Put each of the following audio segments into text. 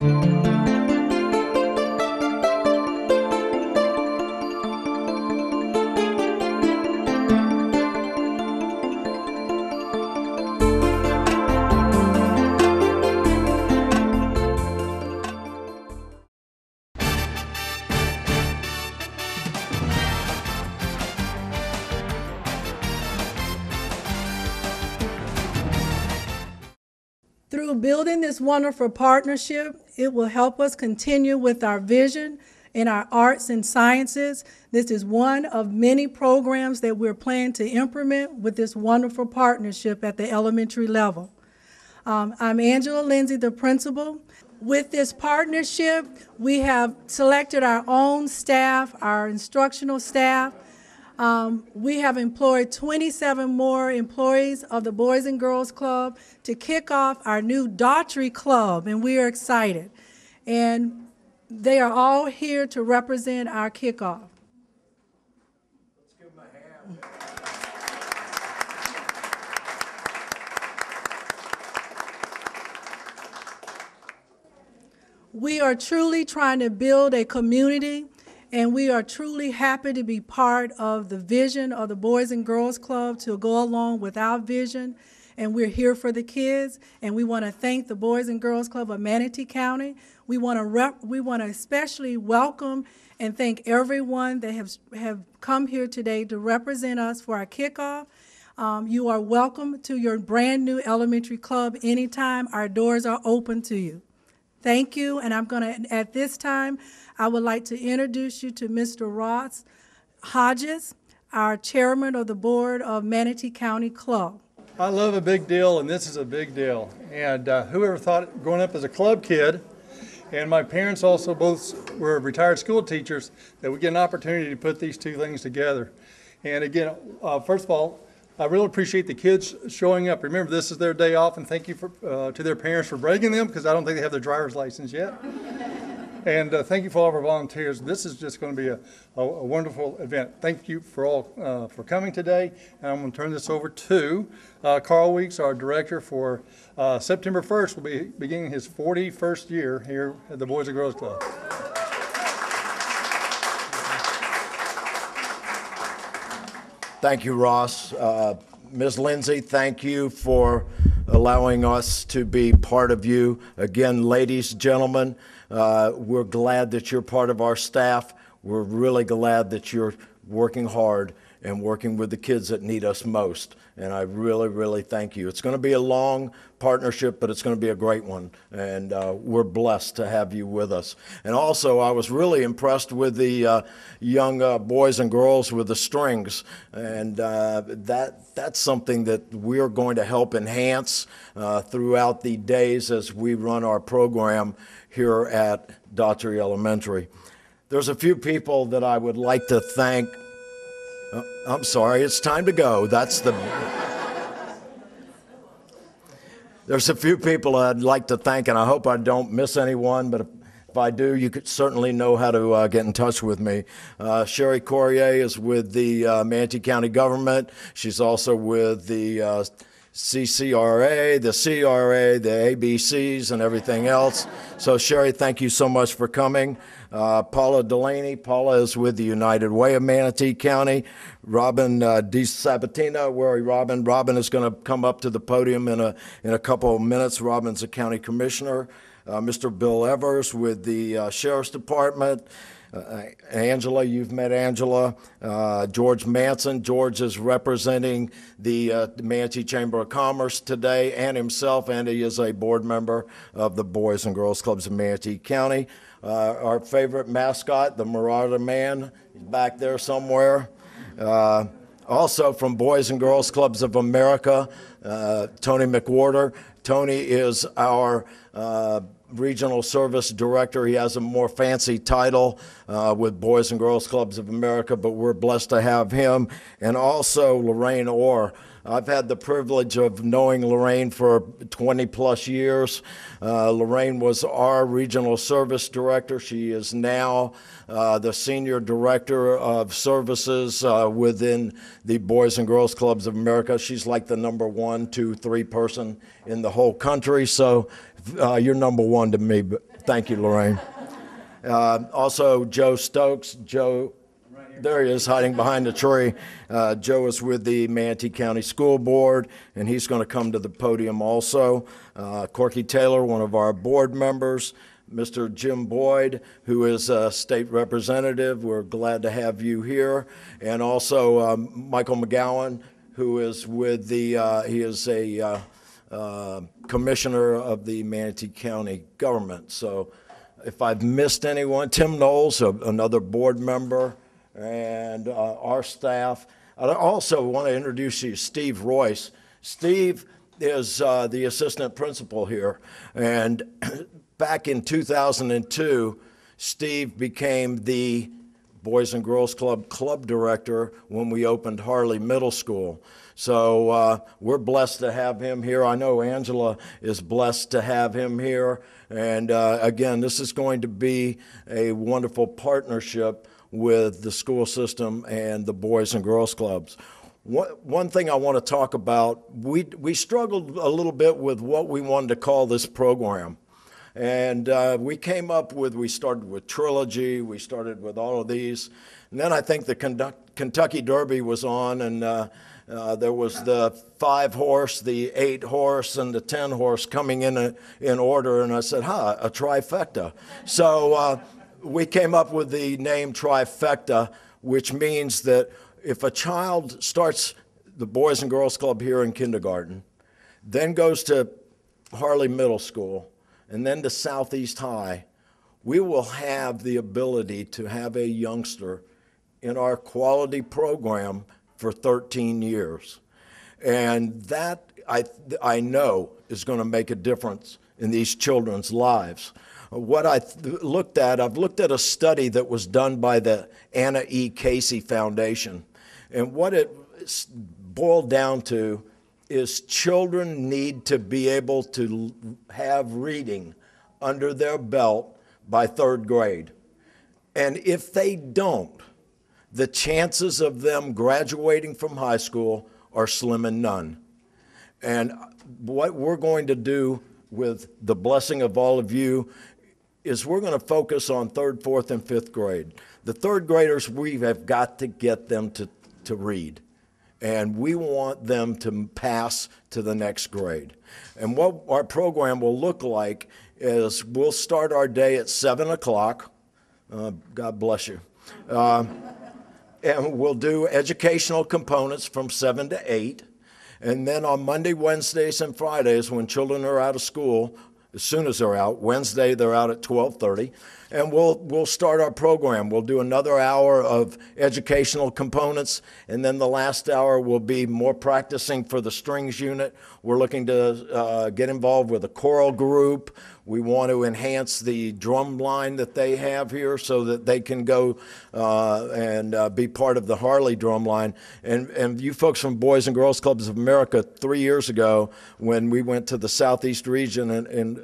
Through building this wonderful partnership, it will help us continue with our vision in our arts and sciences. This is one of many programs that we're planning to implement with this wonderful partnership at the elementary level. I'm Angela Lindsey, the principal. With this partnership, we have selected our own staff, our instructional staff. We have employed 27 more employees of the Boys and Girls Club to kick off our new Daughtrey Club, and we are excited. And they are all here to represent our kickoff. Let's give them a hand. We are truly trying to build a community, and we are truly happy to be part of the vision of the Boys and Girls Club to go along with our vision. And we're here for the kids, and we want to thank the Boys and Girls Club of Manatee County. We want to especially welcome and thank everyone that have come here today to represent us for our kickoff. You are welcome to your brand new elementary club anytime. Our doors are open to you. Thank you, and I'm going to, at this time, I would like to introduce you to Mr. Ross Hodges, our chairman of the board of Manatee County Club. I love a big deal, and this is a big deal. And whoever thought, growing up as a club kid, and my parents also both were retired school teachers, that we get an opportunity to put these two things together. And again, first of all, I really appreciate the kids showing up. Remember, this is their day off, and thank you to their parents for bringing them, because I don't think they have their driver's license yet. And thank you for all of our volunteers. This is just going to be a wonderful event. Thank you for all for coming today. And I'm going to turn this over to Carl Weeks, our director for September 1st. Will be beginning his 41st year here at the Boys and Girls Club. Thank you, Ross. Ms. Lindsey, thank you for allowing us to be part of you. Again, ladies, gentlemen, we're glad that you're part of our staff. We're really glad that you're working hard and working with the kids that need us most. And I really, really thank you. It's going to be a long partnership, but it's going to be a great one. And we're blessed to have you with us. And also, I was really impressed with the young boys and girls with the strings. And that's something that we're going to help enhance throughout the days as we run our program here at Daughtrey Elementary. There's a few people that I would like to thank. I'm sorry, it's time to go. There's a few people I'd like to thank, and I hope I don't miss anyone, but if I do, you could certainly know how to get in touch with me. Sherry Corrier is with the Manatee County government. She's also with the CCRA, the CRA, the ABCs, and everything else. So Sherry, thank you so much for coming. Paula Delaney. Paula is with the United Way of Manatee County. Robin DeSabatina, where are you, Robin? Robin is going to come up to the podium in a couple of minutes. Robin's a county commissioner. Mr. Bill Evers with the Sheriff's Department. Angela, you've met Angela. George Manson. George is representing the Manatee Chamber of Commerce today, and himself, and he is a board member of the Boys and Girls Clubs of Manatee County. Our favorite mascot, the Marauder Man, is back there somewhere. Also from Boys and Girls Clubs of America, Tony McWhorter. Tony is our Regional Service Director. He has a more fancy title with Boys and Girls Clubs of America, but we're blessed to have him. And also Lorraine Orr. I've had the privilege of knowing Lorraine for 20 plus years. Lorraine was our Regional Service Director. She is now the Senior Director of Services within the Boys and Girls Clubs of America. She's like the number 1, 2, 3 person in the whole country. So you're number 1 to me. Thank you, Lorraine. Also, Joe Stokes. Joe, there he is, hiding behind the tree. Joe is with the Manatee County School Board, and he's going to come to the podium also. Corky Taylor, one of our board members. Mr. Jim Boyd, who is a state representative. We're glad to have you here. And also Michael McGowan, who is with the, he is a commissioner of the Manatee County government. So if I've missed anyone, Tim Knowles, another board member, and our staff. I also want to introduce you to Steve Royce. Steve is the assistant principal here, and back in 2002, Steve became the Boys and Girls Club club director when we opened Harley Middle School. So we're blessed to have him here. I know Angela is blessed to have him here. And again, this is going to be a wonderful partnership with the school system and the Boys and Girls Clubs. One thing I want to talk about, we struggled a little bit with what we wanted to call this program. And we came up with, we started with Trilogy, we started with all of these. And then I think the Kentucky Derby was on, and there was the 5-horse, the 8-horse, and the 10-horse coming in order. And I said, a trifecta. So we came up with the name trifecta, which means that if a child starts the Boys and Girls Club here in kindergarten, then goes to Harley Middle School, and then to Southeast High, we will have the ability to have a youngster in our quality program for 13 years. And that, I know, is going to make a difference in these children's lives. What I've looked at a study that was done by the Anna E. Casey Foundation. And what it boiled down to is children need to be able to have reading under their belt by 3rd grade. And if they don't, the chances of them graduating from high school are slim and none. And what we're going to do with the blessing of all of you is we're going to focus on 3rd, 4th, and 5th grade. The 3rd graders, we have got to get them to read. And we want them to pass to the next grade. And what our program will look like is we'll start our day at 7 o'clock. God bless you. And we'll do educational components from 7 to 8. And then on Monday, Wednesdays, and Fridays, when children are out of school, as soon as they're out, Wednesday they're out at 12:30, and we'll start our program. We'll do another hour of educational components, and then the last hour will be more practicing for the strings unit. We're looking to get involved with a choral group. We want to enhance the drum line that they have here so that they can go and be part of the Harley drum line. And you folks from Boys and Girls Clubs of America, 3 years ago, when we went to the Southeast region in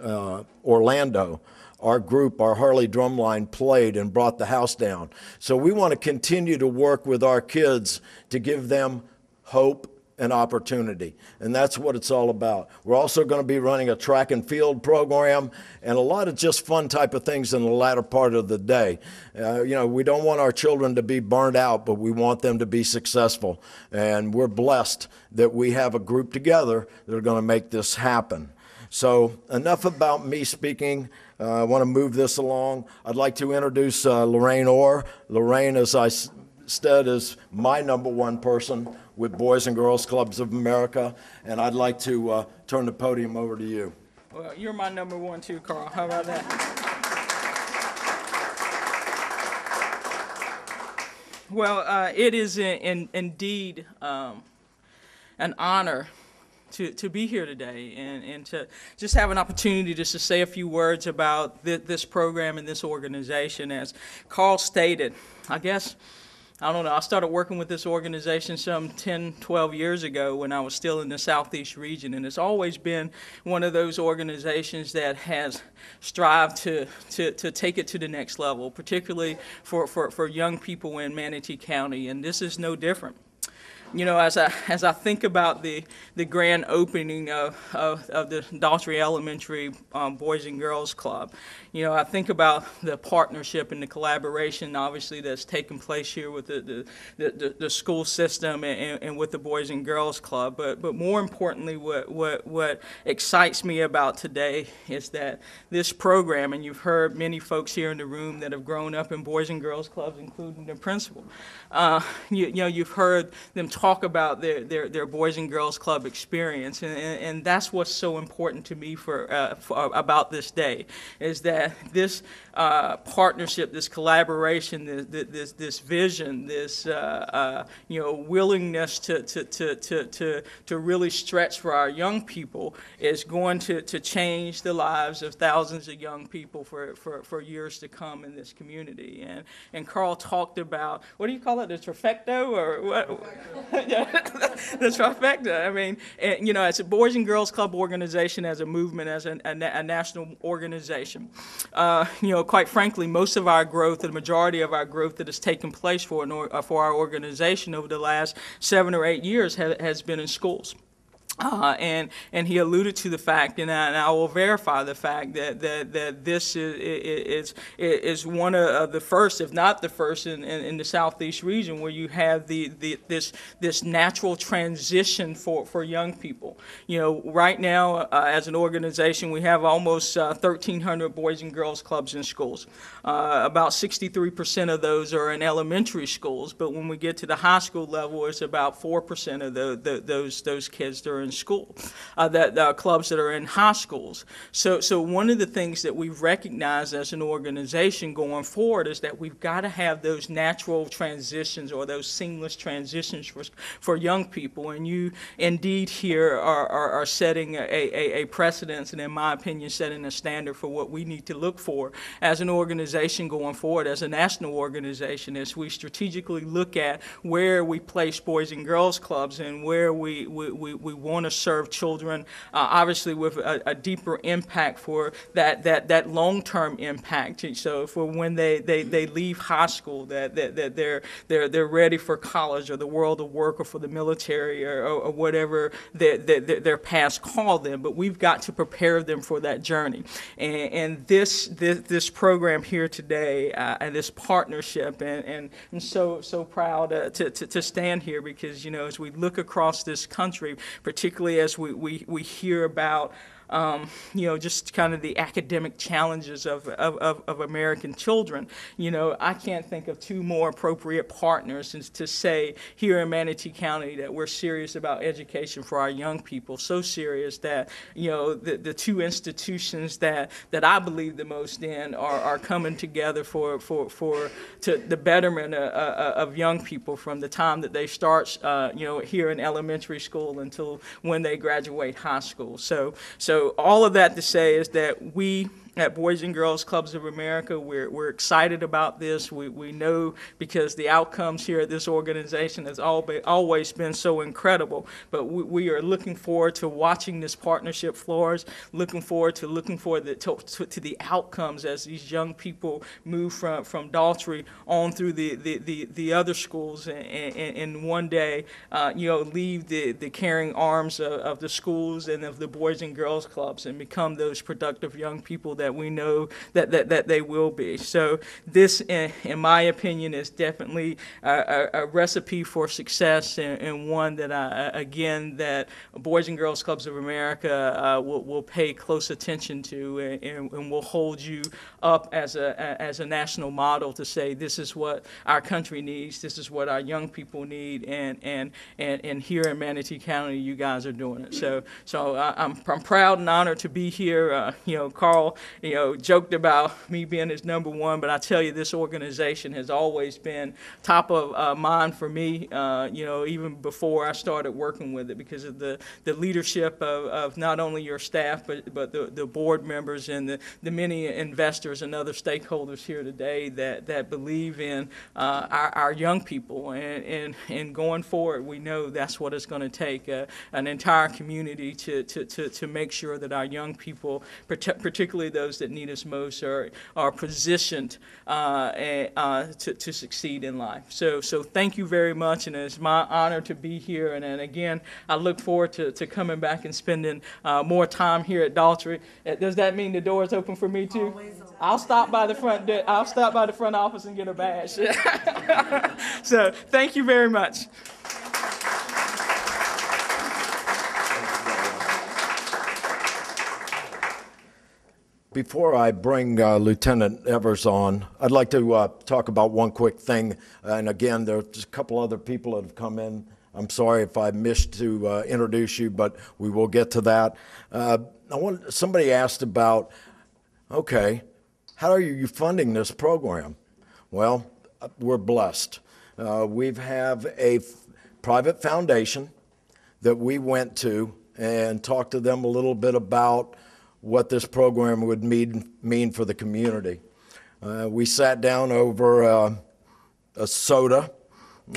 Orlando, our group, our Harley drumline, played and brought the house down. So we want to continue to work with our kids to give them hope and opportunity, and that's what it's all about. We're also going to be running a track and field program and a lot of just fun type of things in the latter part of the day. You know, we don't want our children to be burned out, but we want them to be successful, and we're blessed that we have a group together that are going to make this happen. So enough about me speaking. I want to move this along. I'd like to introduce Lorraine Orr. Lorraine, as I said, is my #1 person with Boys and Girls Clubs of America, and I'd like to turn the podium over to you. Well, you're my #1 too, Carl. How about that? Well, it is indeed an honor to be here today and to just have an opportunity just to say a few words about this program and this organization. As Carl stated, I guess, I don't know, I started working with this organization some 10, 12 years ago when I was still in the Southeast region, and it's always been one of those organizations that has strived to take it to the next level, particularly for young people in Manatee County, and this is no different. as I think about the grand opening of the Daughtrey Elementary Boys and Girls Club, I think about the partnership and the collaboration, obviously, that's taken place here with the school system and with the Boys and Girls Club. But more importantly, what excites me about today is that this program, and you've heard many folks here in the room that have grown up in Boys and Girls Clubs, including the principal. You've heard them talk about their Boys and Girls Club experience, and that's what's so important to me for about this day, is that this partnership, this collaboration, this vision, this willingness to really stretch for our young people is going to change the lives of thousands of young people for years to come in this community. And Carl talked about, what do you call it, the trifecta, or what? The trifecta. I mean, as a Boys and Girls Club organization, as a movement, as a national organization, quite frankly, most of our growth, the majority of our growth that has taken place for our organization over the last 7 or 8 years has been in schools. And he alluded to the fact, and I will verify the fact that this is one of the first, if not the first, in the Southeast region where you have this natural transition for young people. Right now, as an organization, we have almost 1,300 Boys and Girls Clubs in schools. About 63% of those are in elementary schools, but when we get to the high school level, it's about 4% of those kids that are in school, clubs that are in high schools. So one of the things that we've recognized as an organization going forward is that we've got to have those natural transitions, or those seamless transitions for young people. And you indeed here are setting a precedence, and in my opinion, setting a standard for what we need to look for as an organization going forward, as a national organization, as we strategically look at where we place Boys and Girls Clubs and where we want to serve children, obviously with a deeper impact for that long-term impact. So for when they leave high school, that they're ready for college or the world of work or for the military or whatever their past call them. But we've got to prepare them for that journey. And this program here today, and this partnership, and I'm so proud to stand here, because as we look across this country, particularly as we hear about just kind of the academic challenges of American children. I can't think of two more appropriate partners to say here in Manatee County that we're serious about education for our young people. So serious that, the two institutions that I believe the most in are coming together for the betterment of young people from the time that they start, here in elementary school until when they graduate high school. So all of that to say is that we at Boys and Girls Clubs of America, we're excited about this. We know, because the outcomes here at this organization has always been so incredible. But we are looking forward to watching this partnership flourish, looking forward to the outcomes as these young people move from Daughtrey on through the other schools, and one day, leave the caring arms of the schools and of the Boys and Girls Clubs and become those productive young people that we know that they will be. So this, in my opinion, is definitely a recipe for success, and one that that Boys and Girls Clubs of America will pay close attention to, and will hold you up as a national model to say this is what our country needs, this is what our young people need, and here in Manatee County, you guys are doing it. So I'm proud and honored to be here. Carl, joked about me being his number one, but I tell you, this organization has always been top of mind for me, even before I started working with it, because of the leadership of not only your staff, but the board members and the many investors and other stakeholders here today that believe in our young people. And going forward, we know that's what it's going to take, an entire community to make sure that our young people, particularly those those that need us most are positioned to succeed in life. So thank you very much, and it's my honor to be here. And again, I look forward to coming back and spending more time here at Daughtrey. Does that mean the door is open for me too? I'll stop by the front. I'll stop by the front office and get a badge. So thank you very much. Before I bring Lieutenant Evers on, I'd like to talk about one quick thing. And again, there's a couple other people that have come in. I'm sorry if I missed to introduce you, but we will get to that. Somebody asked about, okay, how are you funding this program? Well, we're blessed. We have a private foundation that we went to and talked to them a little bit about what this program would mean for the community. We sat down over a soda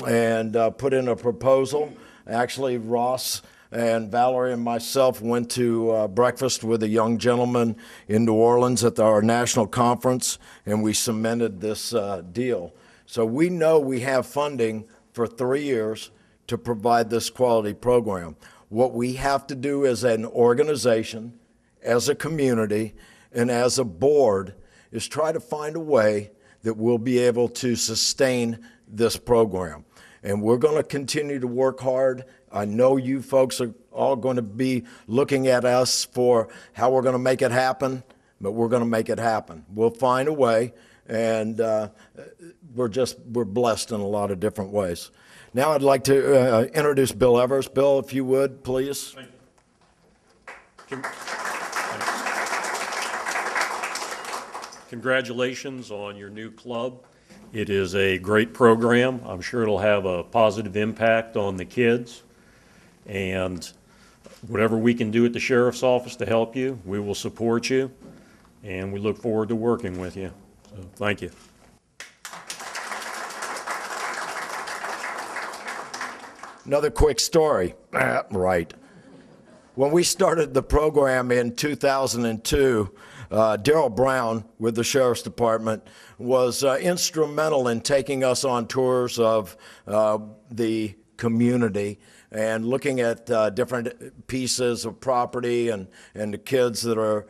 and put in a proposal. Actually, Ross and Valerie and myself went to breakfast with a young gentleman in New Orleans at our national conference, and we cemented this deal. So we know we have funding for 3 years to provide this quality program. What we have to do as an organization, as a community, and as a board is try to find a way that we'll be able to sustain this program. And we're going to continue to work hard. I know you folks are all going to be looking at us for how we're going to make it happen, but we're going to make it happen. We'll find a way, and we're blessed in a lot of different ways. Now I'd like to introduce Bill Evers. Bill, if you would, please. Thank you. Congratulations on your new club. It is a great program. I'm sure it'll have a positive impact on the kids. And whatever we can do at the sheriff's office to help you, we will support you. And we look forward to working with you. So thank you. Another quick story. Right. When we started the program in 2002, Darrell Brown with the Sheriff's Department was instrumental in taking us on tours of the community and looking at different pieces of property and the kids that are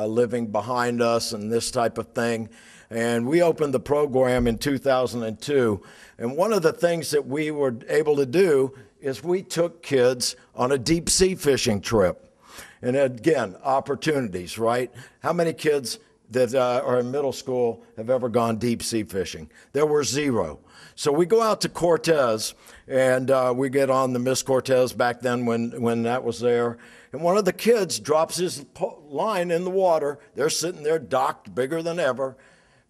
living behind us and this type of thing. And we opened the program in 2002. And one of the things that we were able to do is we took kids on a deep sea fishing trip. And again, opportunities, right? How many kids that are in middle school have ever gone deep sea fishing? There were 0. So we go out to Cortez, and we get on the Miss Cortez back then when that was there. And one of the kids drops his line in the water. They're sitting there docked, bigger than ever.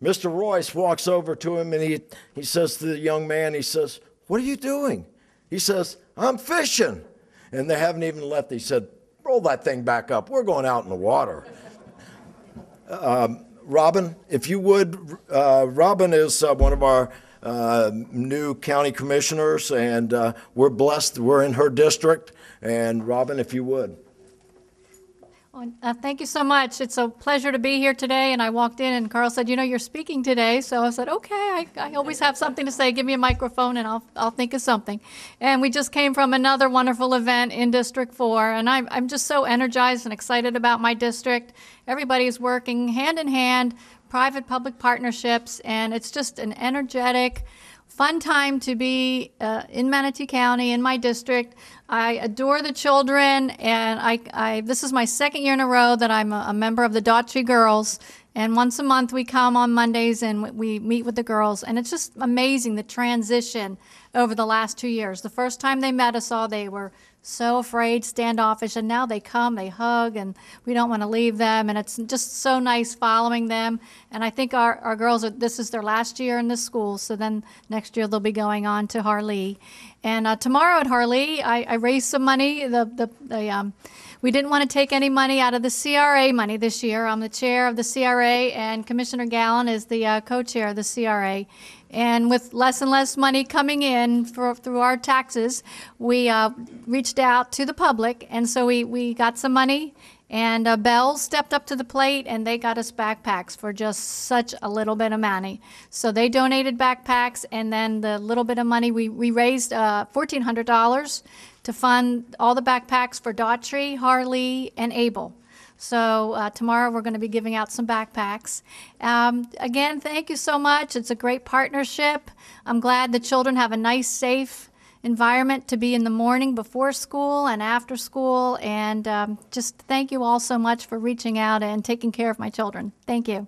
Mr. Royce walks over to him, and he says to the young man, he says, "What are you doing?" He says, "I'm fishing." And they haven't even left. He said, "Roll that thing back up. We're going out in the water." Robin, if you would, Robin is one of our new county commissioners, and we're blessed. We're in her district. And Robin, if you would. Thank you so much. It's a pleasure to be here today. And I walked in and Carl said, "You know, you're speaking today." So I said, "Okay, I always have something to say. Give me a microphone and I'll think of something." And we just came from another wonderful event in District 4. And I'm just so energized and excited about my district. Everybody's working hand in hand, private-public partnerships. And it's just an energetic, fun time to be in Manatee County, in my district. I adore the children, and this is my second year in a row that I'm a member of the Daughtrey Girls. And once a month we come on Mondays and we meet with the girls. And it's just amazing, the transition over the last 2 years. The first time they met us all, they were so afraid, standoffish, and now they come, they hug, and we don't want to leave them, and it's just so nice following them. And I think our girls, this is their last year in this school, so then next year they'll be going on to Harlee. And tomorrow at Harlee, I raised some money. We didn't want to take any money out of the CRA money this year. I'm the chair of the CRA, and Commissioner Gallen is the co-chair of the CRA. And with less and less money coming in through our taxes, we reached out to the public, and so we got some money, And Bell stepped up to the plate, and they got us backpacks for just such a little bit of money. So they donated backpacks, and then the little bit of money, we raised $1,400 to fund all the backpacks for Daughtrey, Harley, and Abel. So tomorrow we're going to be giving out some backpacks. Again, thank you so much. It's a great partnership. I'm glad the children have a nice, safe environment to be in the morning before school and after school. And just thank you all so much for reaching out and taking care of my children. Thank you.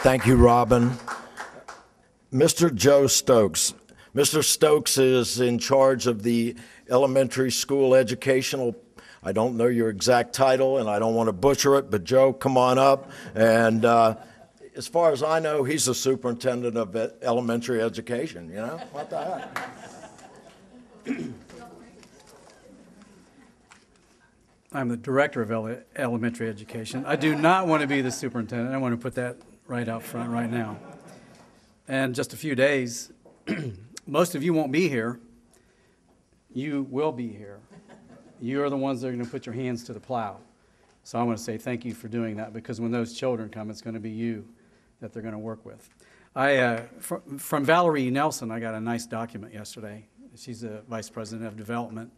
Thank you, Robin. Mr. Joe Stokes. Mr. Stokes is in charge of the elementary school educational. I don't know your exact title, and I don't want to butcher it, but Joe, come on up. And as far as I know, he's the superintendent of elementary education, you know? What the heck? I'm the director of elementary education. I do not want to be the superintendent. I want to put that right out front right now. And just a few days, most of you won't be here. You will be here. You are the ones that are going to put your hands to the plow. So I want to say thank you for doing that, because when those children come, it's going to be you that they're going to work with. From Valerie Nelson, I got a nice document yesterday. She's the vice president of development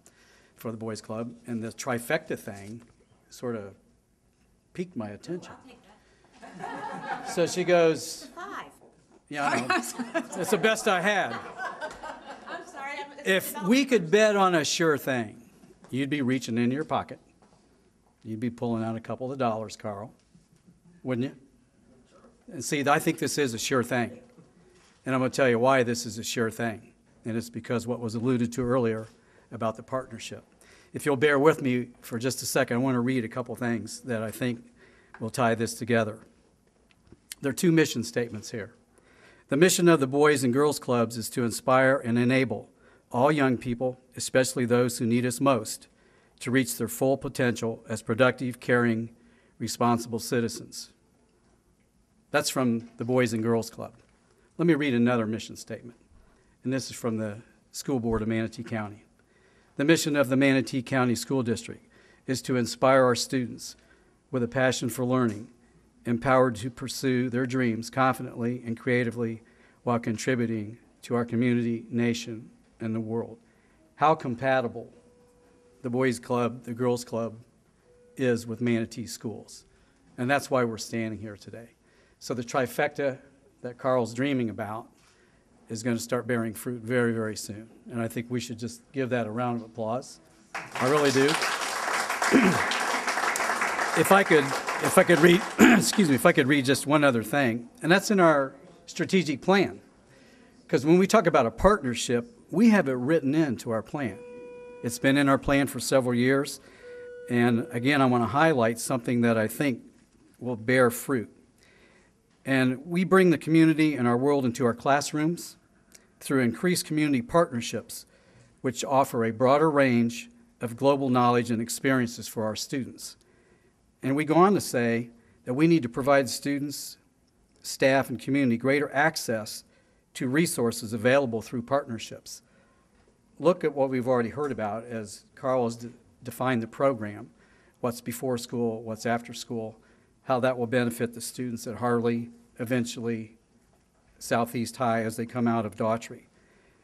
for the Boys Club, and the trifecta thing sort of piqued my attention. So she goes, Five. yeah, I know. It's the best I had. I'm sorry. If we could bet on a sure thing, you'd be reaching into your pocket. You'd be pulling out a couple of dollars, Carl, wouldn't you? And see, I think this is a sure thing. And I'm going to tell you why this is a sure thing. And it's because what was alluded to earlier about the partnership. If you'll bear with me for just a second, I want to read a couple things that I think will tie this together. There are two mission statements here. The mission of the Boys and Girls Clubs is to inspire and enable all young people, especially those who need us most, to reach their full potential as productive, caring, responsible citizens. That's from the Boys and Girls Club. Let me read another mission statement, and this is from the School Board of Manatee County. The mission of the Manatee County School District is to inspire our students with a passion for learning, empowered to pursue their dreams confidently and creatively while contributing to our community, nation, and the world. How compatible the Boys Club, the Girls Club, is with Manatee schools. And that's why we're standing here today. So the trifecta that Carl's dreaming about is going to start bearing fruit very, very soon. And I think we should just give that a round of applause. I really do. If I could read, excuse me, if I could read just one other thing, and that's in our strategic plan. Because when we talk about a partnership, we have it written into our plan. It's been in our plan for several years. And again, I want to highlight something that I think will bear fruit. And we bring the community and our world into our classrooms through increased community partnerships, which offer a broader range of global knowledge and experiences for our students. And we go on to say that we need to provide students, staff, and community greater access to resources available through partnerships. Look at what we've already heard about as Carl has defined the program, what's before school, what's after school, how that will benefit the students at Harley, eventually Southeast High as they come out of Daughtrey.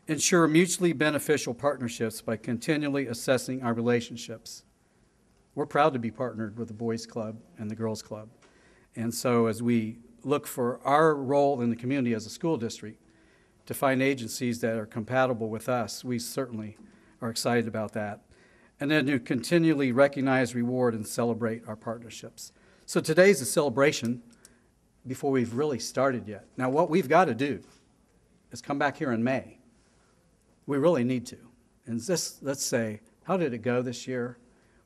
Ensure mutually beneficial partnerships by continually assessing our relationships. We're proud to be partnered with the Boys Club and the Girls Club. And so as we look for our role in the community as a school district to find agencies that are compatible with us, we certainly are excited about that. And then to continually recognize, reward, and celebrate our partnerships. So today's a celebration before we've really started yet. Now what we've got to do is come back here in May. We really need to. And let's say, how did it go this year?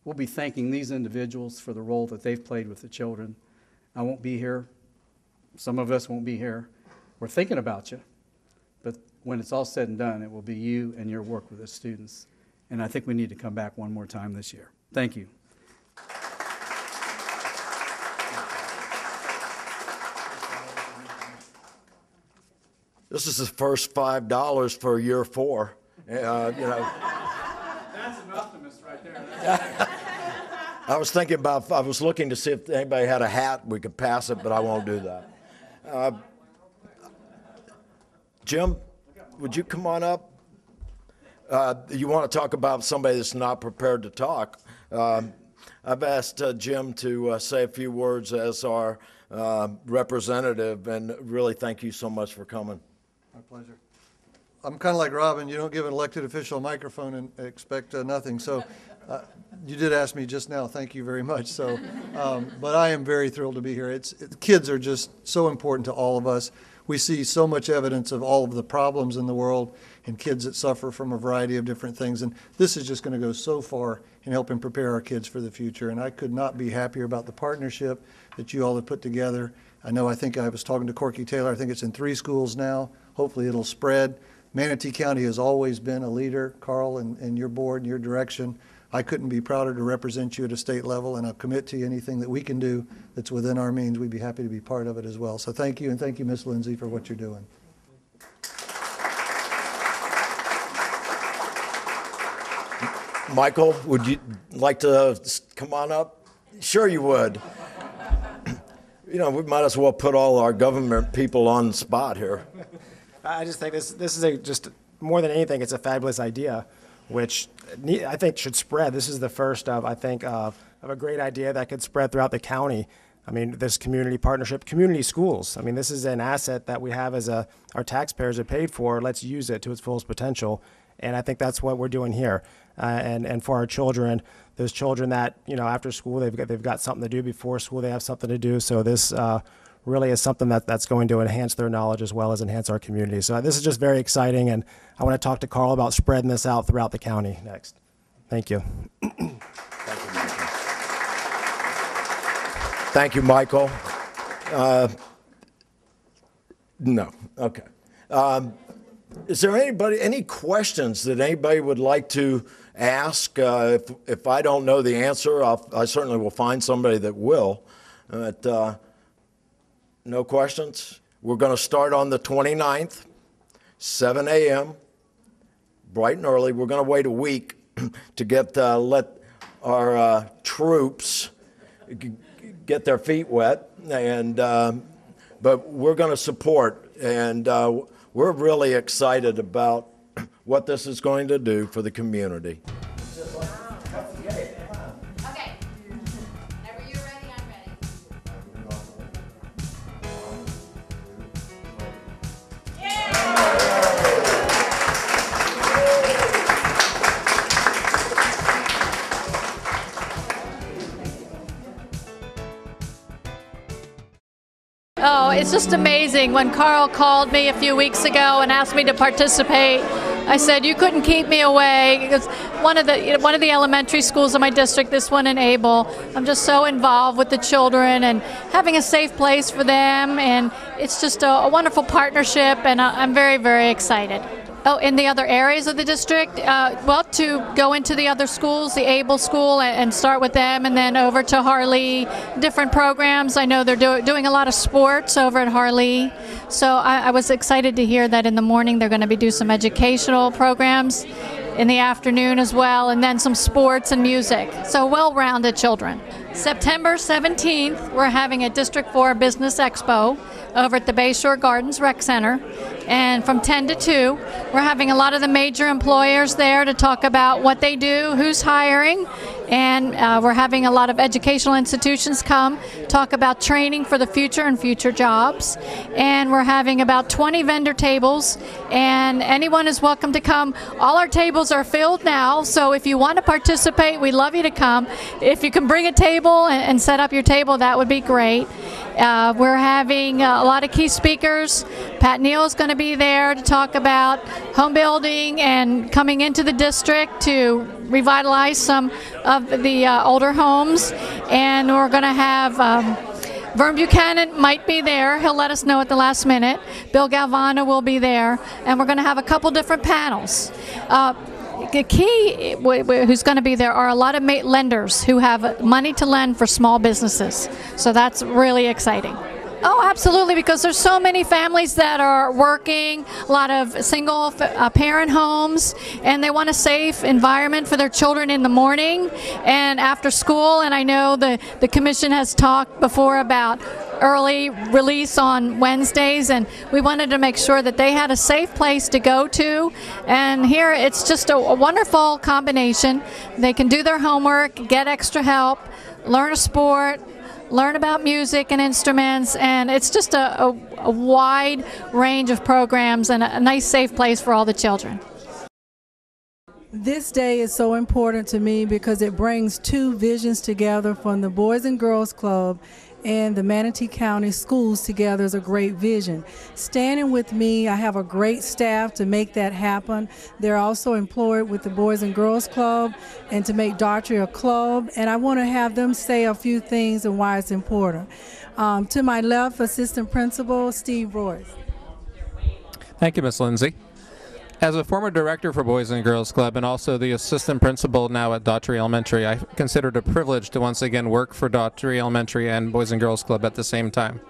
We'll be thanking these individuals for the role that they've played with the children. I won't be here. Some of us won't be here. We're thinking about you. But when it's all said and done, it will be you and your work with the students. And I think we need to come back one more time this year. Thank you. This is the first $5 for year 4. You know, I was thinking about, I was looking to see if anybody had a hat, we could pass it, but I won't do that. Jim, would you come on up? You want to talk about somebody that's not prepared to talk. I've asked Jim to say a few words as our representative, and really thank you so much for coming. My pleasure. I'm kind of like Robin. You don't give an elected official a microphone and expect nothing. So you did ask me just now. Thank you very much. So, but I am very thrilled to be here. Kids are just so important to all of us. We see so much evidence of all of the problems in the world and kids that suffer from a variety of different things. And this is just going to go so far in helping prepare our kids for the future. And I could not be happier about the partnership that you all have put together. I think I was talking to Corky Taylor. I think it's in 3 schools now. Hopefully it'll spread. Manatee County has always been a leader, Carl, and your board and your direction. I couldn't be prouder to represent you at a state level, and I'll commit to you anything that we can do that's within our means. We'd be happy to be part of it as well. So thank you, and thank you, Ms. Lindsey, for what you're doing. Michael, would you like to come on up? Sure you would. We might as well put all our government people on the spot here. I just think this is just more than anything, it's a fabulous idea, which I think should spread. This is the first of, I think, of a great idea that could spread throughout the county. I mean, this community partnership, community schools. I mean, this is an asset that we have as our taxpayers are paid for. Let's use it to its fullest potential. And I think that's what we're doing here. And for our children, those children that, after school, they've got something to do. Before school, they have something to do. So this really is something that's going to enhance their knowledge as well as enhance our community. So this is just very exciting, and I want to talk to Carl about spreading this out throughout the county next. Thank you. Thank you, Michael. No, okay. Is there any questions that anybody would like to ask? If I don't know the answer, I certainly will find somebody that will. But, no questions? We're going to start on the 29th, 7 a.m., bright and early. We're going to wait a week to let our troops get their feet wet, and but we're going to support, and we're really excited about what this is going to do for the community. Okay. Whenever you're ready, I'm ready. Oh, it's just amazing. When Carl called me a few weeks ago and asked me to participate, I said, you couldn't keep me away. Because one of the elementary schools in my district, this one in Able, I'm just so involved with the children and having a safe place for them. And it's just a wonderful partnership, and I'm very, very excited. Oh, in the other areas of the district, well, to go into the other schools, the Able School, and start with them, and then over to Harlee, different programs. I know they're doing a lot of sports over at Harlee. So I was excited to hear that in the morning they're going to be doing some educational programs, in the afternoon as well, and then some sports and music. So well-rounded children. September 17th, we're having a District 4 Business Expo over at the Bayshore Gardens Rec Center. And from 10 to 2, we're having a lot of the major employers there to talk about what they do, who's hiring, and we're having a lot of educational institutions come talk about training for the future and future jobs. And we're having about 20 vendor tables, and anyone is welcome to come. All our tables are filled now, so if you want to participate, we'd love you to come. If you can bring a table and set up your table, that would be great. We're having a lot of key speakers. Pat Neal is going to be there to talk about home building and coming into the district to revitalize some of the older homes. And we're going to have Vern Buchanan might be there. He'll let us know at the last minute. Bill Galvano will be there. And we're going to have a couple different panels. The key who's going to be there are a lot of lenders who have money to lend for small businesses. So that's really exciting. Oh, absolutely, because there's so many families that are working, a lot of single parent homes, and they want a safe environment for their children in the morning and after school. And I know the commission has talked before about early release on Wednesdays, and we wanted to make sure that they had a safe place to go to. And here it's just a wonderful combination. They can do their homework, get extra help, learn a sport, learn about music and instruments, and it's just a wide range of programs and a nice safe place for all the children. This day is so important to me because it brings two visions together from the Boys and Girls Club and the Manatee County Schools together is a great vision. Standing with me, I have a great staff to make that happen. They're also employed with the Boys and Girls Club and to make Daughtrey a club, and I want to have them say a few things and why it's important. To my left, Assistant Principal Steve Royce. Thank you, Ms. Lindsey. As a former director for Boys and Girls Club and also the assistant principal now at Daughtrey Elementary, I consider it a privilege to once again work for Daughtrey Elementary and Boys and Girls Club at the same time.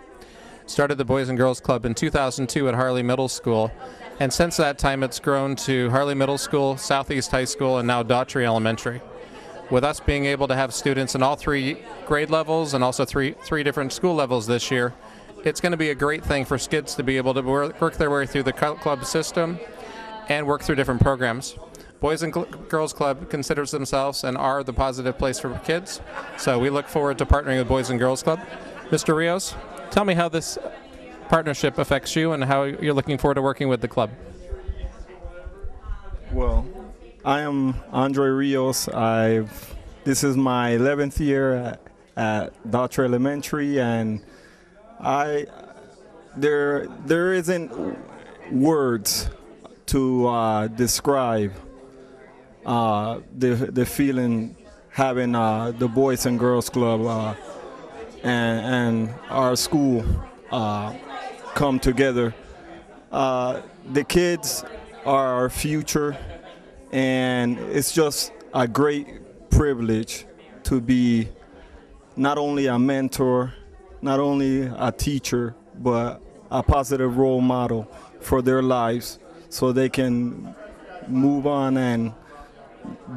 Started the Boys and Girls Club in 2002 at Harley Middle School, and since that time it's grown to Harley Middle School, Southeast High School, and now Daughtrey Elementary. With us being able to have students in all three grade levels and also three different school levels this year, it's going to be a great thing for kids to be able to work their way through the club system and work through different programs. Boys and Girls Club considers themselves and are the positive place for kids, so we look forward to partnering with Boys and Girls Club. Mr. Rios, tell me how this partnership affects you and how you're looking forward to working with the club. Well, I am Andre Rios. This is my 11th year at Daughtrey Elementary, and there isn't words to describe the feeling having the Boys and Girls Club and our school come together. The kids are our future, and it's just a great privilege to be not only a mentor, not only a teacher, but a positive role model for their lives, so they can move on and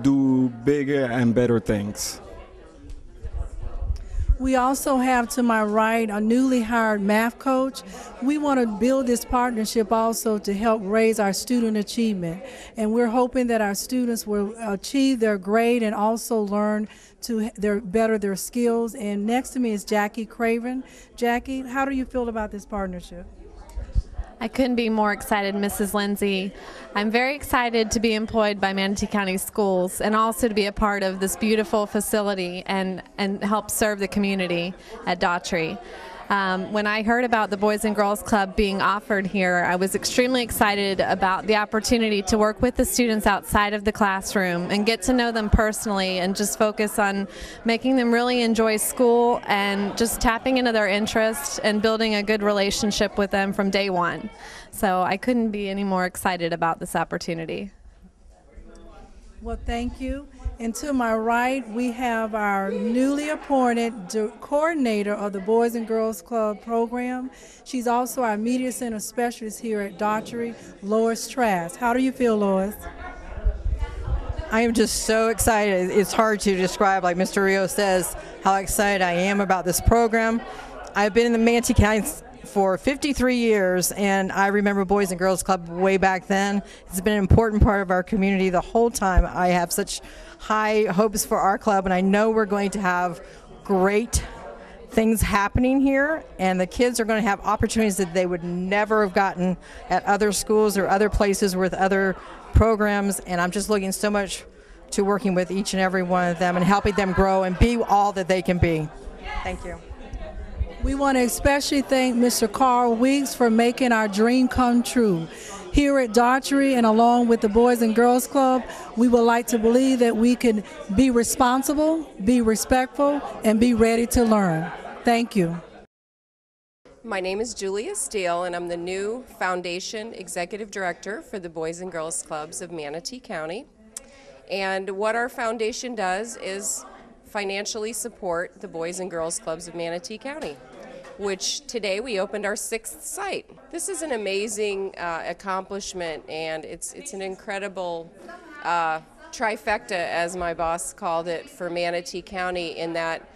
do bigger and better things. We also have to my right a newly hired math coach. We want to build this partnership also to help raise our student achievement. And we're hoping that our students will achieve their grade and also learn to better their skills. And next to me is Jackie Craven. Jackie, how do you feel about this partnership? I couldn't be more excited, Mrs. Lindsey. I'm very excited to be employed by Manatee County Schools and also to be a part of this beautiful facility and help serve the community at Daughtrey. When I heard about the Boys and Girls Club being offered here, I was extremely excited about the opportunity to work with the students outside of the classroom and get to know them personally and just focus on making them really enjoy school and just tapping into their interests and building a good relationship with them from day one. So I couldn't be any more excited about this opportunity. Well, thank you. And to my right, we have our newly appointed coordinator of the Boys and Girls Club program. She's also our Media Center specialist here at Daughtrey, Lois Trask. How do you feel, Lois? I am just so excited. It's hard to describe, like Mr. Rios says, how excited I am about this program. I've been in the Manatee County for 53 years, and I remember Boys and Girls Club way back then. It's been an important part of our community the whole time. I have such high hopes for our club, and I know we're going to have great things happening here, and the kids are going to have opportunities that they would never have gotten at other schools or other places with other programs, and I'm just looking so much to working with each and every one of them and helping them grow and be all that they can be. Thank you. We want to especially thank Mr. Carl Weeks for making our dream come true. Here at Daughtrey and along with the Boys and Girls Club, we would like to believe that we can be responsible, be respectful, and be ready to learn. Thank you. My name is Julia Steele, and I'm the new Foundation Executive Director for the Boys and Girls Clubs of Manatee County. And what our foundation does is financially support the Boys and Girls Clubs of Manatee County. which today we opened our 6th site. This is an amazing accomplishment, and it's an incredible trifecta, as my boss called it, for Manatee County, in that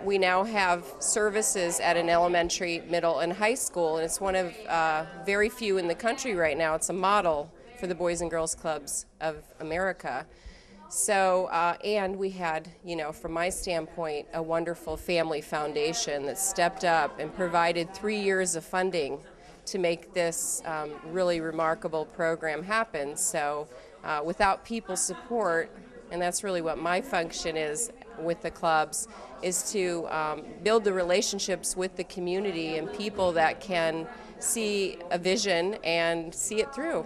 we now have services at an elementary, middle, and high school, and it's one of very few in the country right now. It's a model for the Boys and Girls Clubs of America. So, and we had, you know, from my standpoint, a wonderful family foundation that stepped up and provided 3 years of funding to make this really remarkable program happen. So without people's support, and that's really what my function is with the clubs, is to build the relationships with the community and people that can see a vision and see it through.